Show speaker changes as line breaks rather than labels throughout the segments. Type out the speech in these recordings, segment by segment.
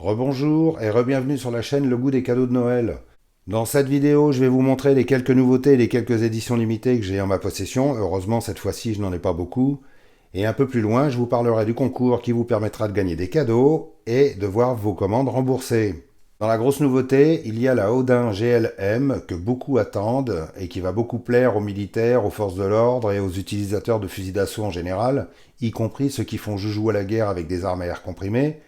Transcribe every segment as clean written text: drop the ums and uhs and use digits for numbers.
Rebonjour et re-bienvenue sur la chaîne Le Goût des cadeaux de Noël. Dans cette vidéo, je vais vous montrer les quelques nouveautés et les quelques éditions limitées que j'ai en ma possession. Heureusement, cette fois-ci, je n'en ai pas beaucoup. Et un peu plus loin, je vous parlerai du concours qui vous permettra de gagner des cadeaux et de voir vos commandes remboursées. Dans la grosse nouveauté, il y a la Odin GLM que beaucoup attendent et qui va beaucoup plaire aux militaires, aux forces de l'ordre et aux utilisateurs de fusils d'assaut en général, y compris ceux qui font joujou à la guerre avec des armes à air comprimé.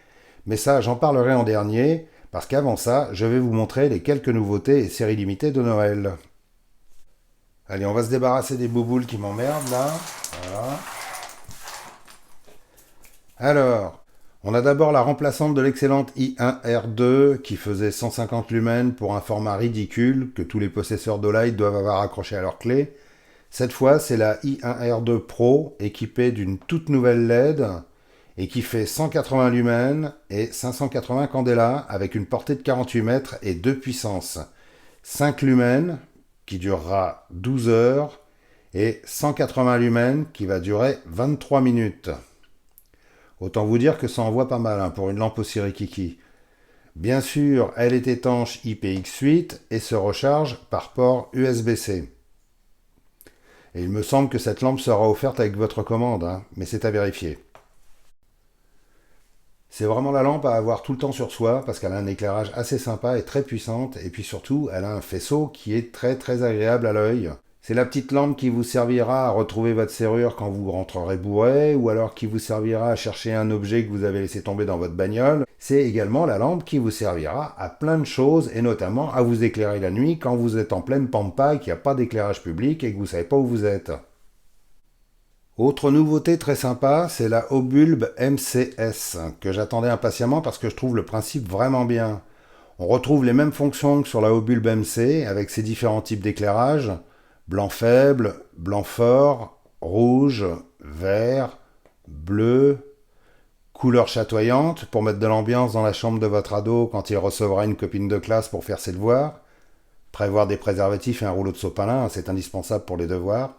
Mais ça, j'en parlerai en dernier, parce qu'avant ça, je vais vous montrer les quelques nouveautés et séries limitées de Noël. Allez, on va se débarrasser des bouboules qui m'emmerdent là. Voilà. Alors, on a d'abord la remplaçante de l'excellente i1R2 qui faisait 150 lumens pour un format ridicule que tous les possesseurs d'Olight doivent avoir accroché à leur clé. Cette fois, c'est la i1R2 Pro équipée d'une toute nouvelle LED et qui fait 180 lumens et 580 candela avec une portée de 48 mètres et 2 puissances. 5 lumens qui durera 12 heures et 180 lumens qui va durer 23 minutes. Autant vous dire que ça envoie pas mal pour une lampe aussi rikiki. Bien sûr, elle est étanche IPX8 et se recharge par port USB-C. Et il me semble que cette lampe sera offerte avec votre commande, mais c'est à vérifier. C'est vraiment la lampe à avoir tout le temps sur soi parce qu'elle a un éclairage assez sympa et très puissante et puis surtout elle a un faisceau qui est très agréable à l'œil. C'est la petite lampe qui vous servira à retrouver votre serrure quand vous rentrerez bourré ou alors qui vous servira à chercher un objet que vous avez laissé tomber dans votre bagnole. C'est également la lampe qui vous servira à plein de choses et notamment à vous éclairer la nuit quand vous êtes en pleine pampa et qu'il n'y a pas d'éclairage public et que vous ne savez pas où vous êtes. Autre nouveauté très sympa, c'est la Obulb MCS, que j'attendais impatiemment parce que je trouve le principe vraiment bien. On retrouve les mêmes fonctions que sur la Obulb MC, avec ses différents types d'éclairage, blanc faible, blanc fort, rouge, vert, bleu, couleur chatoyante pour mettre de l'ambiance dans la chambre de votre ado quand il recevra une copine de classe pour faire ses devoirs, prévoir des préservatifs et un rouleau de sopalin, c'est indispensable pour les devoirs.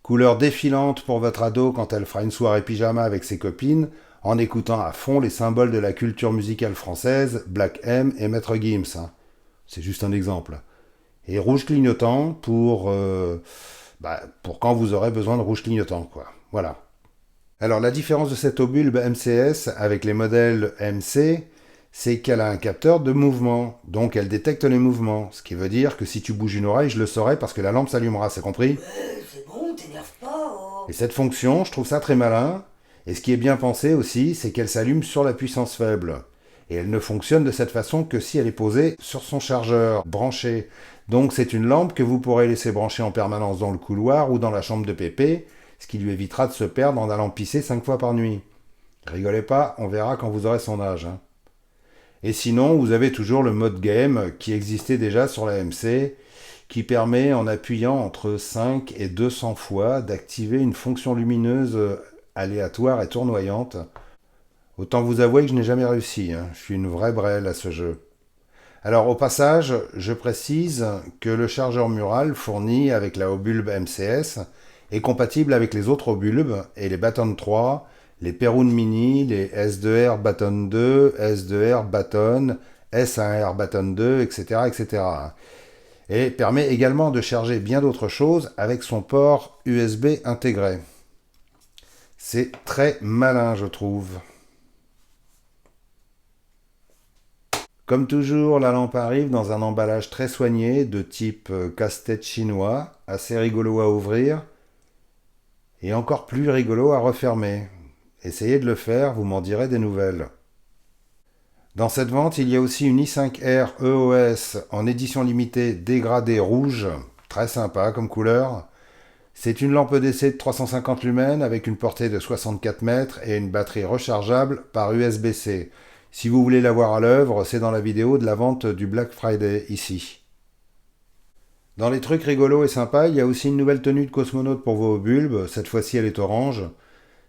Couleur défilante pour votre ado quand elle fera une soirée pyjama avec ses copines, en écoutant à fond les symboles de la culture musicale française, Black M et Maître Gims. C'est juste un exemple. Et rouge clignotant pour quand vous aurez besoin de rouge clignotant, quoi. Voilà. Alors la différence de cette Obulb MCS avec les modèles MC, c'est qu'elle a un capteur de mouvement, donc elle détecte les mouvements, ce qui veut dire que si tu bouges une oreille, je le saurai parce que la lampe s'allumera, c'est compris ?
C'est bon, t'énerve pas, oh.
Et cette fonction, je trouve ça très malin. Et ce qui est bien pensé aussi, c'est qu'elle s'allume sur la puissance faible. Et elle ne fonctionne de cette façon que si elle est posée sur son chargeur, branché. Donc c'est une lampe que vous pourrez laisser brancher en permanence dans le couloir ou dans la chambre de pépé, ce qui lui évitera de se perdre en allant pisser 5 fois par nuit. Rigolez pas, on verra quand vous aurez son âge. Et sinon, vous avez toujours le mode game qui existait déjà sur la MC, qui permet, en appuyant entre 5 et 200 fois, d'activer une fonction lumineuse aléatoire et tournoyante. Autant vous avouer que je n'ai jamais réussi, je suis une vraie brêle à ce jeu. Alors au passage, je précise que le chargeur mural fourni avec la Obulb MCS est compatible avec les autres Obulb et les Baton 3, les Perun Mini, les S2R Baton 2, S2R Baton, S1R Baton 2, etc. etc. Et permet également de charger bien d'autres choses avec son port USB intégré. C'est très malin, je trouve. Comme toujours, la lampe arrive dans un emballage très soigné de type casse-tête chinois, assez rigolo à ouvrir et encore plus rigolo à refermer. Essayez de le faire, vous m'en direz des nouvelles. Dans cette vente, il y a aussi une i5R EOS en édition limitée dégradée rouge, très sympa comme couleur. C'est une lampe d'essai de 350 lumens avec une portée de 64 mètres et une batterie rechargeable par USB-C. Si vous voulez la voir à l'œuvre, c'est dans la vidéo de la vente du Black Friday ici. Dans les trucs rigolos et sympas, il y a aussi une nouvelle tenue de cosmonaute pour vos bulbes. Cette fois-ci, elle est orange.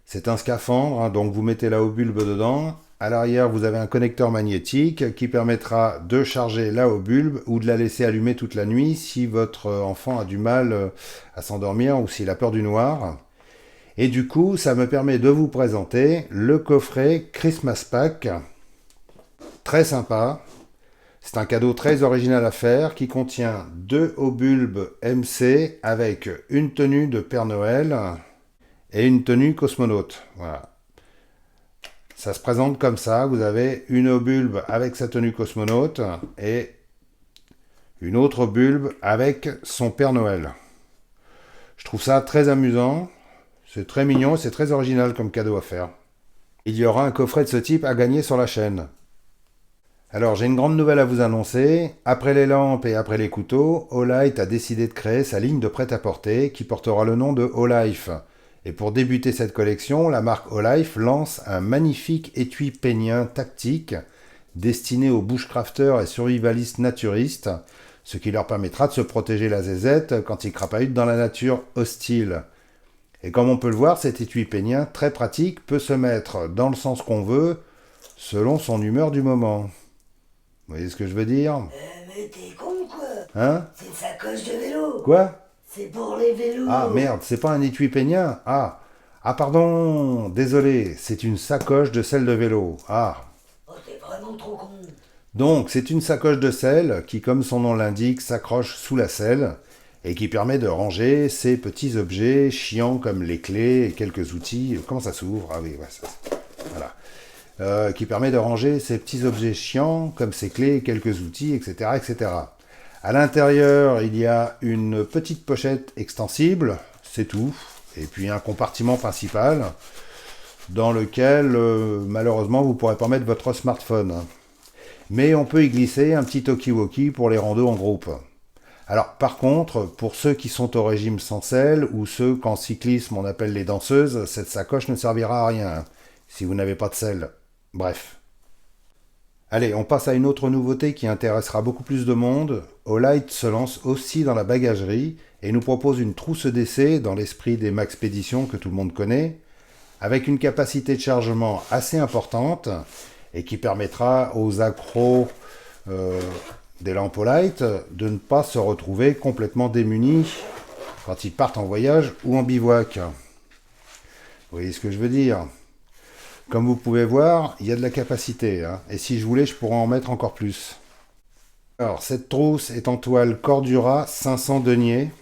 C'est un scaphandre, donc vous mettez la bulbe dedans. À l'arrière, vous avez un connecteur magnétique qui permettra de charger la bulbe ou de la laisser allumer toute la nuit si votre enfant a du mal à s'endormir ou s'il a peur du noir. Et du coup, ça me permet de vous présenter le coffret Christmas Pack très sympa. C'est un cadeau très original à faire qui contient 2 hauts bulbes MC avec une tenue de Père Noël et une tenue cosmonaute. Voilà. Ça se présente comme ça. Vous avez une haut bulbe avec sa tenue cosmonaute et une autre bulbe avec son Père Noël. Je trouve ça très amusant. C'est très mignon et c'est très original comme cadeau à faire. Il y aura un coffret de ce type à gagner sur la chaîne. Alors, j'ai une grande nouvelle à vous annoncer. Après les lampes et après les couteaux, Olight a décidé de créer sa ligne de prêt-à-porter qui portera le nom de Olife. Et pour débuter cette collection, la marque Olife lance un magnifique étui pénien tactique destiné aux bushcrafters et survivalistes naturistes, ce qui leur permettra de se protéger la zézette quand ils crapahutent dans la nature hostile. Et comme on peut le voir, cet étui pénien très pratique peut se mettre dans le sens qu'on veut, selon son humeur du moment. Vous voyez ce que je veux dire?
Mais t'es con quoi?
Hein?
C'est une sacoche de vélo.
Quoi?
C'est pour les vélos.
Ah merde, c'est pas un étui pénien? Ah pardon, désolé, c'est une sacoche de selle de vélo. Ah.
Oh, t'es vraiment trop con.
Donc, c'est une sacoche de selle qui, comme son nom l'indique, s'accroche sous la selle et qui permet de ranger ces petits objets chiants comme les clés et quelques outils. Comment ça s'ouvre? Ah oui, ouais, ça. Voilà. Qui permet de ranger ces petits objets chiants comme ces clés, quelques outils, etc., etc. À l'intérieur, il y a une petite pochette extensible, c'est tout, et puis un compartiment principal dans lequel, malheureusement, vous ne pourrez pas mettre votre smartphone. Mais on peut y glisser un petit talkie-walkie pour les randos en groupe. Alors, par contre, pour ceux qui sont au régime sans selle ou ceux qu'en cyclisme on appelle les danseuses, cette sacoche ne servira à rien si vous n'avez pas de selle. Bref. Allez, on passe à une autre nouveauté qui intéressera beaucoup plus de monde. Olight se lance aussi dans la bagagerie et nous propose une trousse d'essai dans l'esprit des Maxpéditions que tout le monde connaît, avec une capacité de chargement assez importante et qui permettra aux accros des lampes Olight de ne pas se retrouver complètement démunis quand ils partent en voyage ou en bivouac. Vous voyez ce que je veux dire? Comme vous pouvez voir, il y a de la capacité, hein, et si je voulais, je pourrais en mettre encore plus. Alors, cette trousse est en toile Cordura 500 deniers,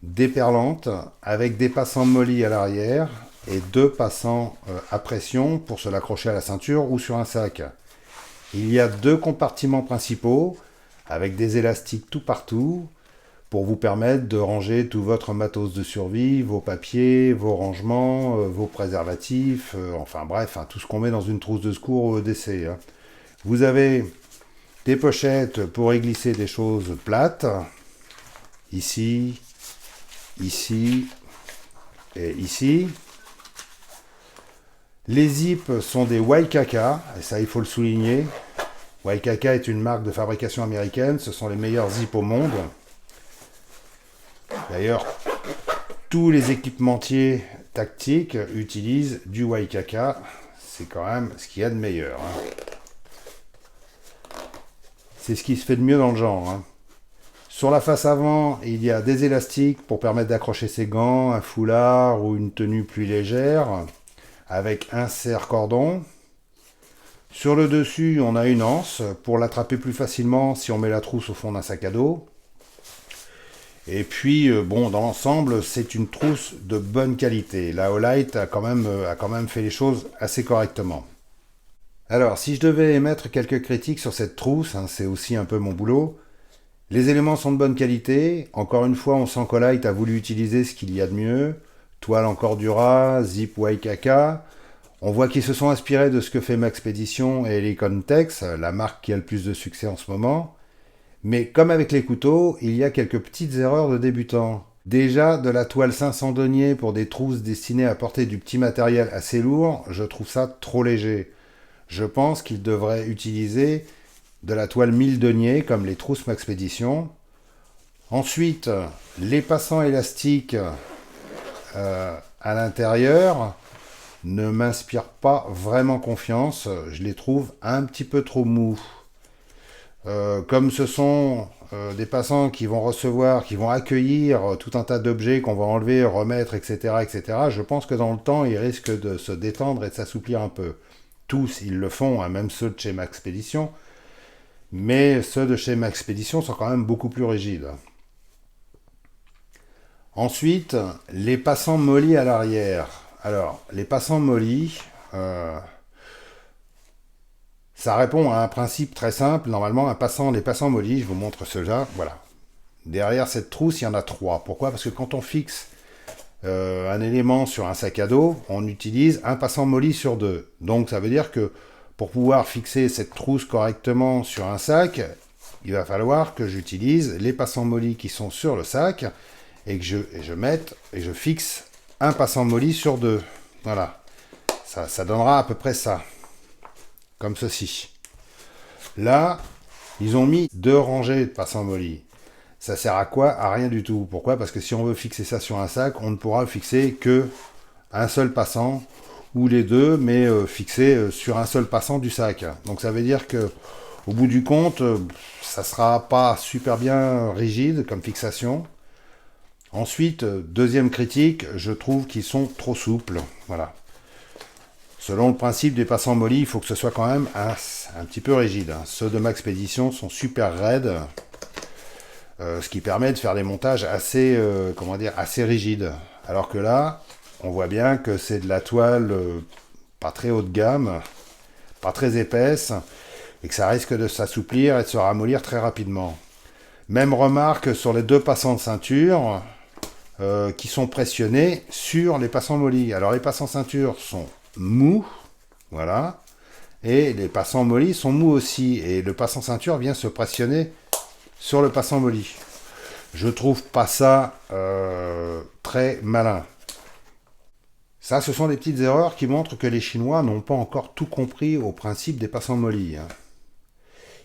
déperlante, avec des passants mollis à l'arrière et 2 passants à pression pour se l'accrocher à la ceinture ou sur un sac. Il y a 2 compartiments principaux, avec des élastiques tout partout, pour vous permettre de ranger tout votre matos de survie, vos papiers, vos rangements, vos préservatifs, enfin bref, hein, tout ce qu'on met dans une trousse de secours d'essai. Hein. Vous avez des pochettes pour y glisser des choses plates, ici, ici et ici. Les zips sont des Waikaka, et ça il faut le souligner. Waikaka est une marque de fabrication américaine, ce sont les meilleurs zips au monde. D'ailleurs, tous les équipementiers tactiques utilisent du Waikaka. C'est quand même ce qu'il y a de meilleur. Hein. C'est ce qui se fait de mieux dans le genre. Hein. Sur la face avant, il y a des élastiques pour permettre d'accrocher ses gants, un foulard ou une tenue plus légère, avec un serre-cordon. Sur le dessus, on a une anse pour l'attraper plus facilement si on met la trousse au fond d'un sac à dos. Et puis, bon, dans l'ensemble, c'est une trousse de bonne qualité. La Olight a quand même fait les choses assez correctement. Alors, si je devais émettre quelques critiques sur cette trousse, hein, c'est aussi un peu mon boulot, les éléments sont de bonne qualité. Encore une fois, on sent qu'Olight a voulu utiliser ce qu'il y a de mieux. Toile en Cordura, zip Waikaka. On voit qu'ils se sont inspirés de ce que fait Maxpédition et Helicon Tex, la marque qui a le plus de succès en ce moment. Mais comme avec les couteaux, il y a quelques petites erreurs de débutants. Déjà, de la toile 500 deniers pour des trousses destinées à porter du petit matériel assez lourd, je trouve ça trop léger. Je pense qu'ils devraient utiliser de la toile 1000 deniers comme les trousses Maxpédition. Ensuite, les passants élastiques à l'intérieur ne m'inspirent pas vraiment confiance. Je les trouve un petit peu trop mous. Comme ce sont des passants qui vont recevoir, qui vont accueillir tout un tas d'objets qu'on va enlever, remettre, etc., etc., je pense que dans le temps, ils risquent de se détendre et de s'assouplir un peu. tous ils le font, hein, même ceux de chez Maxpédition, mais ceux de chez Maxpédition sont quand même beaucoup plus rigides. Ensuite, les passants mollis à l'arrière. Alors, les passants mollis, ça répond à un principe très simple. Normalement, les passants mollis, je vous montre ceux-là, voilà. Derrière cette trousse, il y en a 3. Pourquoi? Parce que quand on fixe un élément sur un sac à dos, on utilise un passant molli sur 2. Donc ça veut dire que pour pouvoir fixer cette trousse correctement sur un sac, il va falloir que j'utilise les passants mollis qui sont sur le sac et que je fixe un passant molli sur 2. Voilà. Ça donnera à peu près ça. Comme ceci. Là, ils ont mis 2 rangées de passants mollis. Ça sert à quoi? À rien du tout. Pourquoi? Parce que si on veut fixer ça sur un sac, on ne pourra fixer que un seul passant, ou les deux, mais fixés sur un seul passant du sac. Donc ça veut dire que au bout du compte, ça sera pas super bien rigide comme fixation. Ensuite, deuxième critique, je trouve qu'ils sont trop souples. Voilà. Selon le principe des passants mollis, il faut que ce soit quand même un petit peu rigide. Ceux de Maxpédition sont super raides, ce qui permet de faire des montages assez, assez rigides. Alors que là, on voit bien que c'est de la toile pas très haut de gamme, pas très épaisse, et que ça risque de s'assouplir et de se ramollir très rapidement. Même remarque sur les 2 passants de ceinture qui sont pressionnés sur les passants mollis. Alors les passants ceinture sont mous, voilà, et les passants mollis sont mous aussi, et le passant ceinture vient se pressionner sur le passant molli. Je trouve pas ça très malin. Ça, ce sont des petites erreurs qui montrent que les Chinois n'ont pas encore tout compris au principe des passants mollis.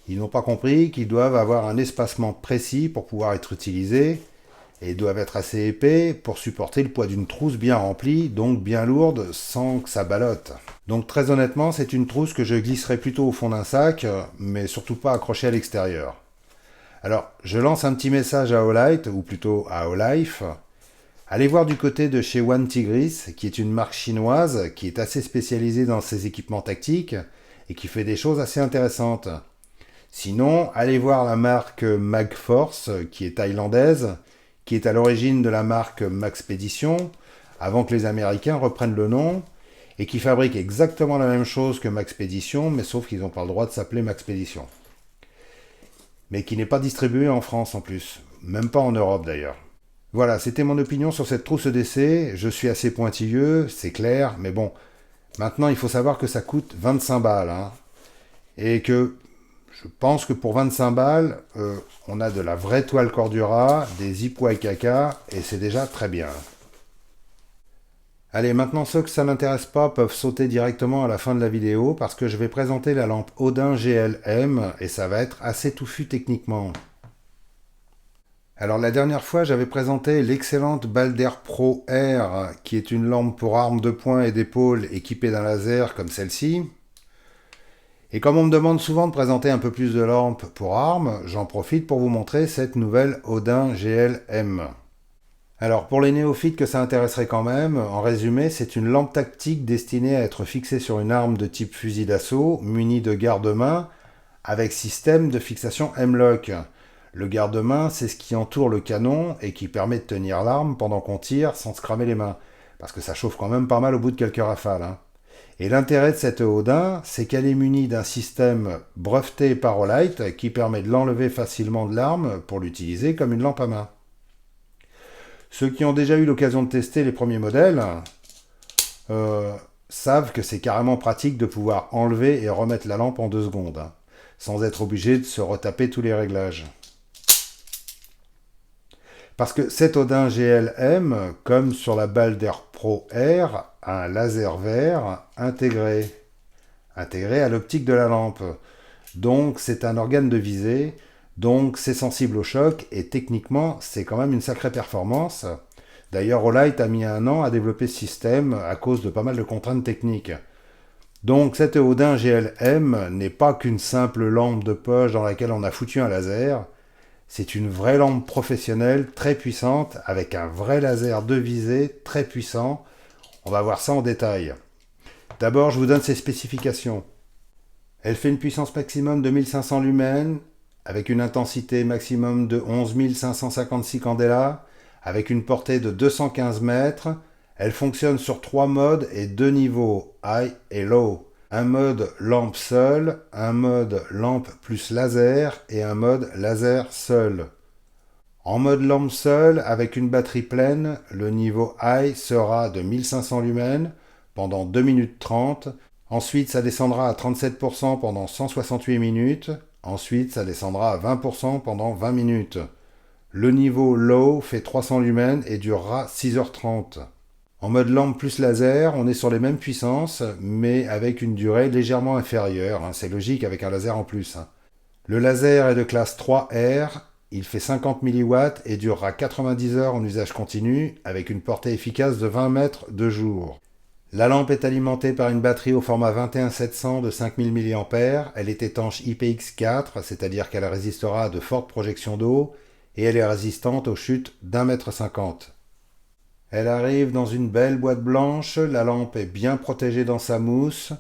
Ils n'ont pas compris qu'ils doivent avoir un espacement précis pour pouvoir être utilisés, et doivent être assez épais pour supporter le poids d'une trousse bien remplie, donc bien lourde, sans que ça ballotte. Donc très honnêtement, c'est une trousse que je glisserai plutôt au fond d'un sac, mais surtout pas accrochée à l'extérieur. Alors, je lance un petit message à Olight, ou plutôt à Olife. Allez voir du côté de chez One Tigris, qui est une marque chinoise, qui est assez spécialisée dans ses équipements tactiques, et qui fait des choses assez intéressantes. Sinon, allez voir la marque Magforce, qui est thaïlandaise, qui est à l'origine de la marque Maxpédition, avant que les Américains reprennent le nom, et qui fabrique exactement la même chose que Maxpédition, mais sauf qu'ils n'ont pas le droit de s'appeler Maxpédition. Mais qui n'est pas distribué en France en plus, même pas en Europe d'ailleurs. Voilà, c'était mon opinion sur cette trousse d'essai. Je suis assez pointilleux, c'est clair, mais bon, maintenant il faut savoir que ça coûte 25 balles, hein, et que je pense que pour 25 balles, on a de la vraie toile Cordura, des Ipwa-KK, et c'est déjà très bien. Allez, maintenant ceux que ça n'intéresse pas peuvent sauter directement à la fin de la vidéo, parce que je vais présenter la lampe Odin GLM, et ça va être assez touffu techniquement. Alors la dernière fois, j'avais présenté l'excellente Balder Pro R, qui est une lampe pour armes de poing et d'épaule équipée d'un laser comme celle-ci. Et comme on me demande souvent de présenter un peu plus de lampes pour armes, j'en profite pour vous montrer cette nouvelle Odin GLM. Alors pour les néophytes que ça intéresserait quand même, en résumé, c'est une lampe tactique destinée à être fixée sur une arme de type fusil d'assaut, munie de garde-main, avec système de fixation M-LOK. Le garde-main, c'est ce qui entoure le canon et qui permet de tenir l'arme pendant qu'on tire sans se cramer les mains. Parce que ça chauffe quand même pas mal au bout de quelques rafales, hein. Et l'intérêt de cette Odin, c'est qu'elle est munie d'un système breveté par Olight qui permet de l'enlever facilement de l'arme pour l'utiliser comme une lampe à main. Ceux qui ont déjà eu l'occasion de tester les premiers modèles savent que c'est carrément pratique de pouvoir enlever et remettre la lampe en 2 secondes, hein, sans être obligé de se retaper tous les réglages. Parce que cet Odin GLM, comme sur la Balder Pro R, a un laser vert intégré à l'optique de la lampe. Donc c'est un organe de visée, donc c'est sensible au choc, et techniquement c'est quand même une sacrée performance. D'ailleurs Olight a mis 1 an à développer ce système à cause de pas mal de contraintes techniques. Donc cette Odin GLM n'est pas qu'une simple lampe de poche dans laquelle on a foutu un laser. C'est une vraie lampe professionnelle très puissante avec un vrai laser de visée très puissant. On va voir ça en détail. D'abord, je vous donne ses spécifications. Elle fait une puissance maximum de 1500 lumens, avec une intensité maximum de 11 556 candela, avec une portée de 215 mètres. Elle fonctionne sur 3 modes et 2 niveaux, high et low. Un mode lampe seule, un mode lampe plus laser et un mode laser seul. En mode lampe seule, avec une batterie pleine, le niveau high sera de 1500 lumens pendant 2 minutes 30. Ensuite, ça descendra à 37% pendant 168 minutes. Ensuite, ça descendra à 20% pendant 20 minutes. Le niveau low fait 300 lumens et durera 6h30. En mode lampe plus laser, on est sur les mêmes puissances, mais avec une durée légèrement inférieure. C'est logique avec un laser en plus. Le laser est de classe 3R, il fait 50 mW et durera 90 heures en usage continu, avec une portée efficace de 20 mètres de jour. La lampe est alimentée par une batterie au format 21700 de 5000 mAh. Elle est étanche IPX4, c'est-à-dire qu'elle résistera à de fortes projections d'eau, et elle est résistante aux chutes d'1,50 m. Elle arrive dans une belle boîte blanche, la lampe est bien protégée dans sa mousse.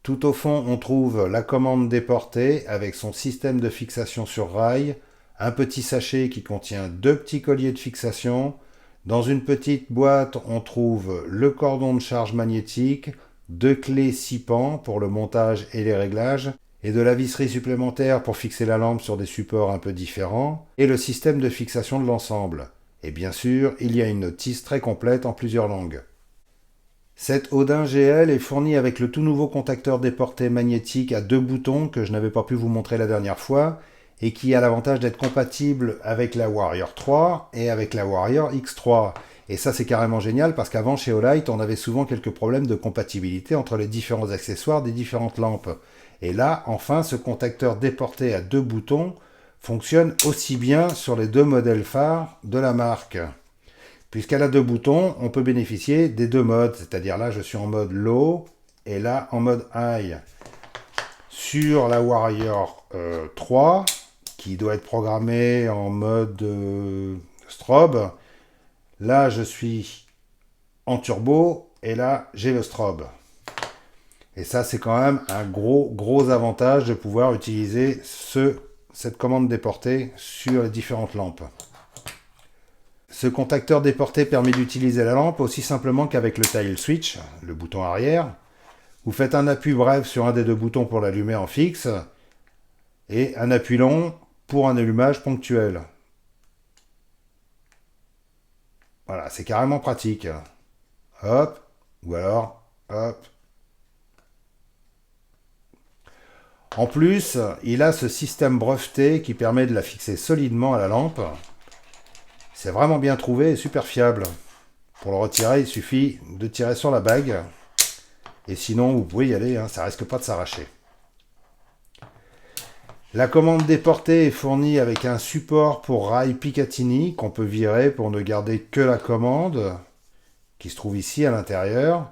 Tout au fond, on trouve la commande déportée avec son système de fixation sur rail, un petit sachet qui contient 2 petits colliers de fixation. Dans une petite boîte, on trouve le cordon de charge magnétique, 2 clés 6 pans pour le montage et les réglages, et de la visserie supplémentaire pour fixer la lampe sur des supports un peu différents, et le système de fixation de l'ensemble. Et bien sûr, il y a une notice très complète en plusieurs langues. Cette Odin GL est fournie avec le tout nouveau contacteur déporté magnétique à 2 boutons que je n'avais pas pu vous montrer la dernière fois, et qui a l'avantage d'être compatible avec la Warrior 3 et avec la Warrior X3. Et ça, c'est carrément génial parce qu'avant, chez Olight, on avait souvent quelques problèmes de compatibilité entre les différents accessoires des différentes lampes. Et là, enfin, ce contacteur déporté à 2 boutons fonctionne aussi bien sur les 2 modèles phares de la marque. Puisqu'elle a 2 boutons, on peut bénéficier des 2 modes. C'est-à-dire là, je suis en mode low et là, en mode high. Sur la Warrior 3, qui doit être programmé en mode strobe. Là, je suis en turbo et là, j'ai le strobe. Et ça, c'est quand même un gros avantage de pouvoir utiliser cette commande déportée sur les différentes lampes. Ce contacteur déporté permet d'utiliser la lampe aussi simplement qu'avec le tile switch, le bouton arrière. Vous faites un appui bref sur un des 2 boutons pour l'allumer en fixe et un appui long pour un allumage ponctuel. Voilà, c'est carrément pratique. Hop, ou alors, hop. En plus, il a ce système breveté qui permet de la fixer solidement à la lampe. C'est vraiment bien trouvé et super fiable. Pour le retirer, il suffit de tirer sur la bague. Et sinon, vous pouvez y aller, ça risque pas de s'arracher. La commande déportée est fournie avec un support pour rail Picatinny qu'on peut virer pour ne garder que la commande, qui se trouve ici à l'intérieur,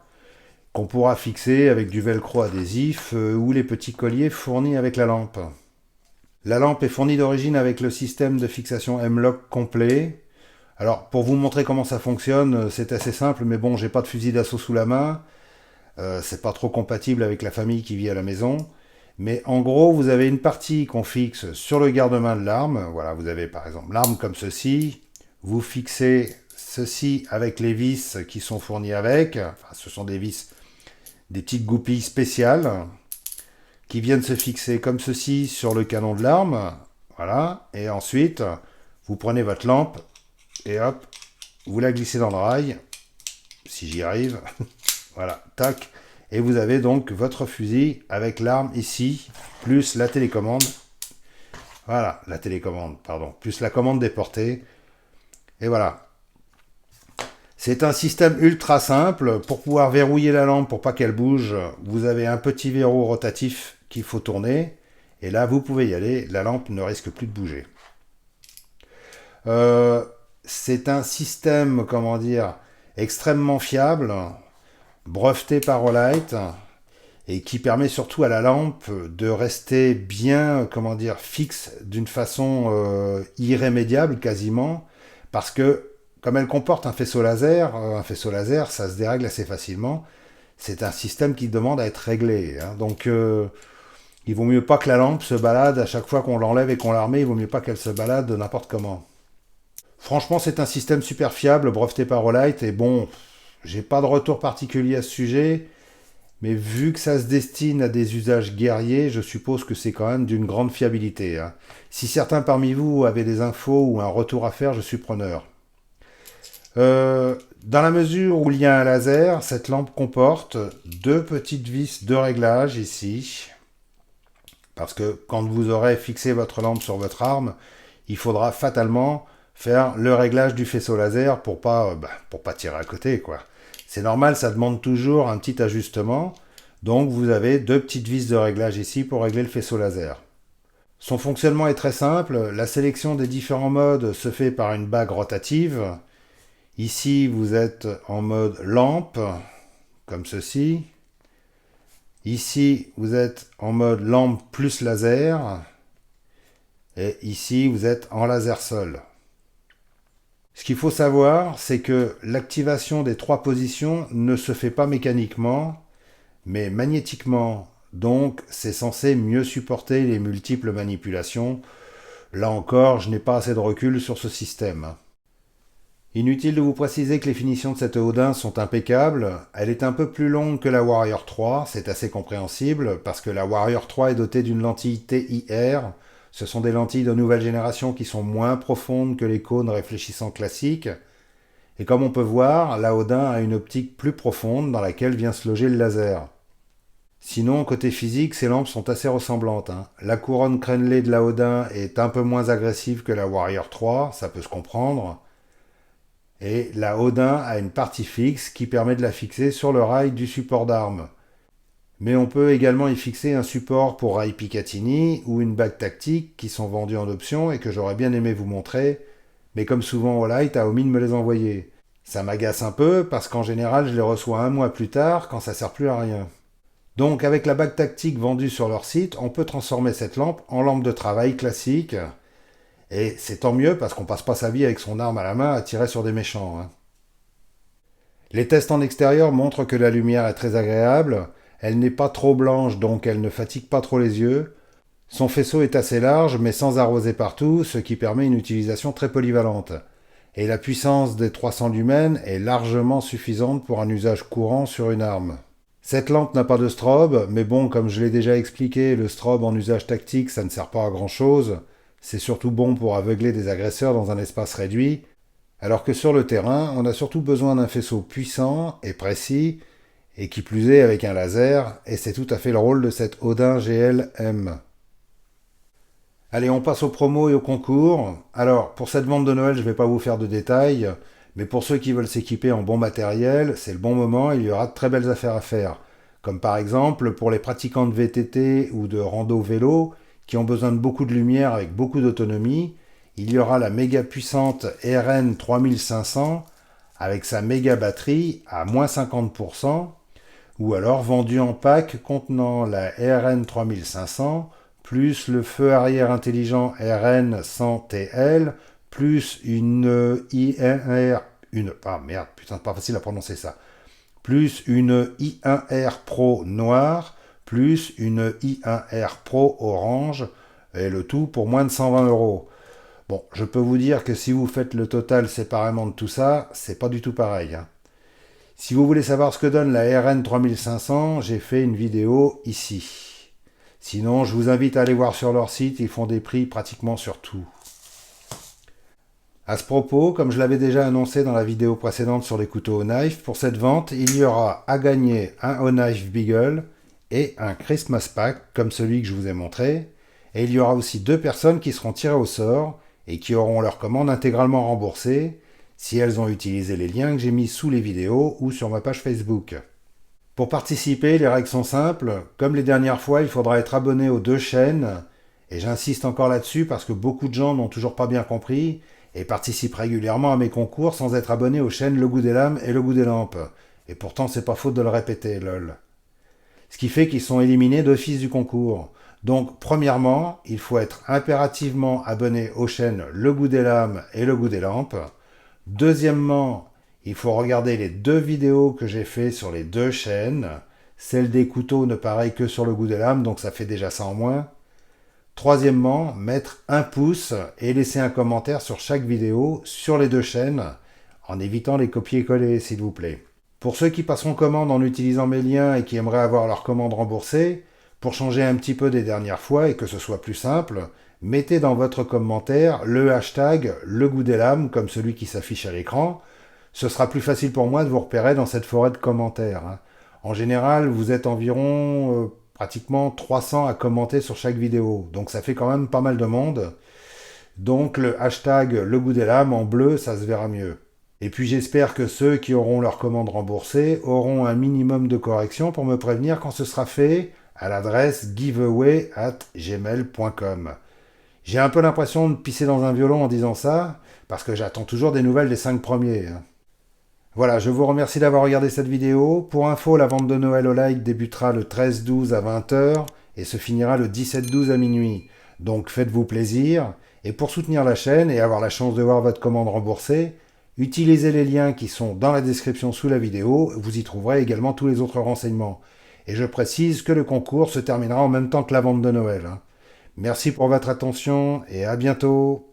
qu'on pourra fixer avec du velcro adhésif ou les petits colliers fournis avec la lampe. La lampe est fournie d'origine avec le système de fixation M-Lock complet. Alors, pour vous montrer comment ça fonctionne, c'est assez simple, mais bon, j'ai pas de fusil d'assaut sous la main. C'est pas trop compatible avec la famille qui vit à la maison. Mais en gros, vous avez une partie qu'on fixe sur le garde-main de l'arme. Voilà, vous avez par exemple l'arme comme ceci. Vous fixez ceci avec les vis qui sont fournies avec. Enfin, ce sont des vis, des petites goupilles spéciales qui viennent se fixer comme ceci sur le canon de l'arme. Voilà. Et ensuite, vous prenez votre lampe et hop, vous la glissez dans le rail. Si j'y arrive. Voilà, tac. Et vous avez donc votre fusil avec l'arme ici, plus la télécommande. Voilà, la télécommande, pardon. Plus la commande déportée. Et voilà. C'est un système ultra simple. Pour pouvoir verrouiller la lampe, pour pas qu'elle bouge, vous avez un petit verrou rotatif qu'il faut tourner. Et là, vous pouvez y aller. La lampe ne risque plus de bouger. C'est un système, comment dire, extrêmement fiable, breveté par Olight, et qui permet surtout à la lampe de rester bien, comment dire, fixe d'une façon irrémédiable quasiment, parce que comme elle comporte un faisceau laser, ça se dérègle assez facilement. c'est un système qui demande à être réglé. Hein. Donc, il vaut mieux pas que la lampe se balade à chaque fois qu'on l'enlève et qu'on la remet, il vaut mieux pas qu'elle se balade de n'importe comment. Franchement, c'est un système super fiable, breveté par Olight, et bon, j'ai pas de retour particulier à ce sujet, mais vu que ça se destine à des usages guerriers, je suppose que c'est quand même d'une grande fiabilité. Hein. Si certains parmi vous avaient des infos ou un retour à faire, je suis preneur. Dans la mesure où il y a un laser, cette lampe comporte deux petites vis de réglage ici. Parce que quand vous aurez fixé votre lampe sur votre arme, il faudra fatalement faire le réglage du faisceau laser pour pas tirer à côté, quoi. C'est normal, ça demande toujours un petit ajustement. Donc vous avez deux petites vis de réglage ici pour régler le faisceau laser. Son fonctionnement est très simple. La sélection des différents modes se fait par une bague rotative. Ici, vous êtes en mode lampe, comme ceci. Ici, vous êtes en mode lampe plus laser. Et ici, vous êtes en laser seul. Ce qu'il faut savoir, c'est que l'activation des trois positions ne se fait pas mécaniquement, mais magnétiquement. Donc, c'est censé mieux supporter les multiples manipulations. Là encore, je n'ai pas assez de recul sur ce système. Inutile de vous préciser que les finitions de cette Odin sont impeccables. Elle est un peu plus longue que la Warrior 3, c'est assez compréhensible, parce que la Warrior 3 est dotée d'une lentille TIR. Ce sont des lentilles de nouvelle génération qui sont moins profondes que les cônes réfléchissants classiques. Et comme on peut voir, la Odin a une optique plus profonde dans laquelle vient se loger le laser. Sinon, côté physique, ces lampes sont assez ressemblantes. Hein. La couronne crénelée de la Odin est un peu moins agressive que la Warrior 3, ça peut se comprendre. Et la Odin a une partie fixe qui permet de la fixer sur le rail du support d'arme. Mais on peut également y fixer un support pour rail Picatinny ou une bague tactique qui sont vendus en option et que j'aurais bien aimé vous montrer, mais comme souvent Olight a omis de me les envoyer. Ça m'agace un peu parce qu'en général je les reçois un mois plus tard quand ça sert plus à rien. Donc avec la bague tactique vendue sur leur site, on peut transformer cette lampe en lampe de travail classique. Et c'est tant mieux parce qu'on passe pas sa vie avec son arme à la main à tirer sur des méchants. Hein. Les tests en extérieur montrent que la lumière est très agréable, elle n'est pas trop blanche donc elle ne fatigue pas trop les yeux. Son faisceau est assez large mais sans arroser partout, ce qui permet une utilisation très polyvalente. Et la puissance des 300 lumens est largement suffisante pour un usage courant sur une arme. Cette lampe n'a pas de strobe, mais bon, comme je l'ai déjà expliqué, le strobe en usage tactique ça ne sert pas à grand chose. C'est surtout bon pour aveugler des agresseurs dans un espace réduit, alors que sur le terrain, on a surtout besoin d'un faisceau puissant et précis, et qui plus est avec un laser, et c'est tout à fait le rôle de cette Odin GL-M. Allez, on passe aux promos et aux concours. Alors, pour cette vente de Noël, je ne vais pas vous faire de détails, mais pour ceux qui veulent s'équiper en bon matériel, c'est le bon moment, il y aura de très belles affaires à faire. Comme par exemple, pour les pratiquants de VTT ou de rando vélo, qui ont besoin de beaucoup de lumière avec beaucoup d'autonomie, il y aura la méga puissante RN 3500 avec sa méga batterie à moins 50%, ou alors vendue en pack contenant la RN 3500 plus le feu arrière intelligent RN 100TL plus une I1R, c'est pas facile à prononcer ça, plus une I1R Pro noire plus une I1R Pro orange, et le tout pour moins de 120 €. Bon, je peux vous dire que si vous faites le total séparément de tout ça, c'est pas du tout pareil. Hein. Si vous voulez savoir ce que donne la RN 3500, j'ai fait une vidéo ici. Sinon, je vous invite à aller voir sur leur site, ils font des prix pratiquement sur tout. À ce propos, comme je l'avais déjà annoncé dans la vidéo précédente sur les couteaux au knife, pour cette vente, il y aura à gagner un O-Knife Beagle et un Christmas Pack, comme celui que je vous ai montré. Et il y aura aussi 2 personnes qui seront tirées au sort et qui auront leur commande intégralement remboursée si elles ont utilisé les liens que j'ai mis sous les vidéos ou sur ma page Facebook. Pour participer, les règles sont simples. Comme les dernières fois, il faudra être abonné aux 2 chaînes. Et j'insiste encore là-dessus parce que beaucoup de gens n'ont toujours pas bien compris et participent régulièrement à mes concours sans être abonnés aux chaînes Le Goût des Lames et Le Goût des Lampes. Et pourtant, c'est pas faute de le répéter, lol. Ce qui fait qu'ils sont éliminés d'office du concours. Donc, premièrement, il faut être impérativement abonné aux chaînes Le Goût des Lames et Le Goût des Lampes. Deuxièmement, Il faut regarder les 2 vidéos que j'ai fait sur les 2 chaînes. Celle des couteaux ne pareil que sur le goût des lames, donc ça fait déjà ça en moins. Troisièmement, mettre un pouce et laisser un commentaire sur chaque vidéo sur les 2 chaînes, en évitant les copier-coller, s'il vous plaît. Pour ceux qui passeront commande en utilisant mes liens et qui aimeraient avoir leur commande remboursée, pour changer un petit peu des dernières fois et que ce soit plus simple, mettez dans votre commentaire le hashtag le goût des lames comme celui qui s'affiche à l'écran. Ce sera plus facile pour moi de vous repérer dans cette forêt de commentaires. En général, vous êtes environ pratiquement 300 à commenter sur chaque vidéo, donc ça fait quand même pas mal de monde. Donc le hashtag le goût des lames en bleu, ça se verra mieux. Et puis j'espère que ceux qui auront leur commande remboursée auront un minimum de correction pour me prévenir quand ce sera fait à l'adresse giveaway@gmail.com. J'ai un peu l'impression de pisser dans un violon en disant ça, parce que j'attends toujours des nouvelles des 5 premiers. Voilà, je vous remercie d'avoir regardé cette vidéo. Pour info, la vente de Noël au like débutera le 13-12 à 20h et se finira le 17-12 à minuit. Donc faites-vous plaisir. Et pour soutenir la chaîne et avoir la chance de voir votre commande remboursée, utilisez les liens qui sont dans la description sous la vidéo, vous y trouverez également tous les autres renseignements. Et je précise que le concours se terminera en même temps que la vente de Noël. Merci pour votre attention et à bientôt.